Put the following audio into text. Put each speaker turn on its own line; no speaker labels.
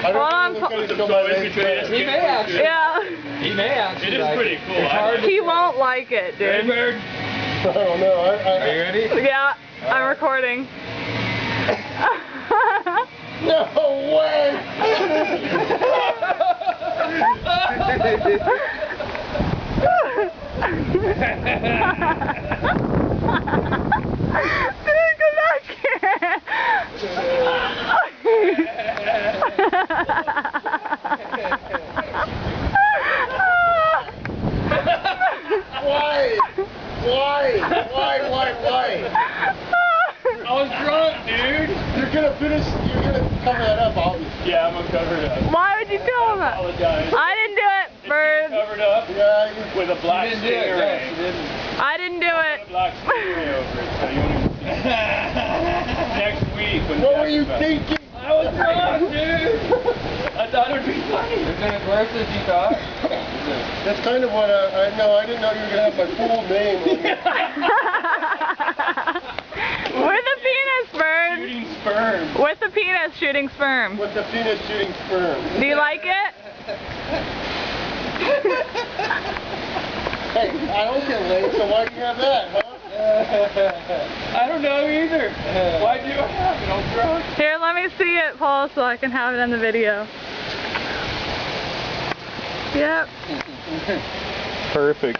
Well,
He may actually.
yeah.
He may actually.
It is pretty cool.
It's hard
He won't like it, dude.
Ready, Bird?
I don't know.
Are you ready?
Yeah, I'm recording.
No way!
Dude, come back here.
Why?
I was drunk, dude.
You're gonna cover that up, obviously.
Yeah, I'm gonna cover it up.
Why would you tell him
I
that?
apologize.
I didn't do it, Bird.
Covered up
Yeah,
with a black
You didn't do it.
stingray.
Yes, you didn't.
I didn't do it.
A black stingray over it, so you won't even see it. Next week when
what
Jack
were you
is back.
thinking?
I was drunk, dude. I thought it would be funny.
Isn't it worse than you thought?
That's kind of what I know. I didn't know you were gonna have my full name on it.
With the penis, Bird.
Shooting sperm.
With the penis shooting sperm.
With the penis shooting sperm.
Do you like it?
Hey, I don't get laid, so why do you have that, huh?
I don't know either. Why do I have it? I'm drunk.
Here, let me see it, Paul, so I can have it in the video. Yep.
Perfect.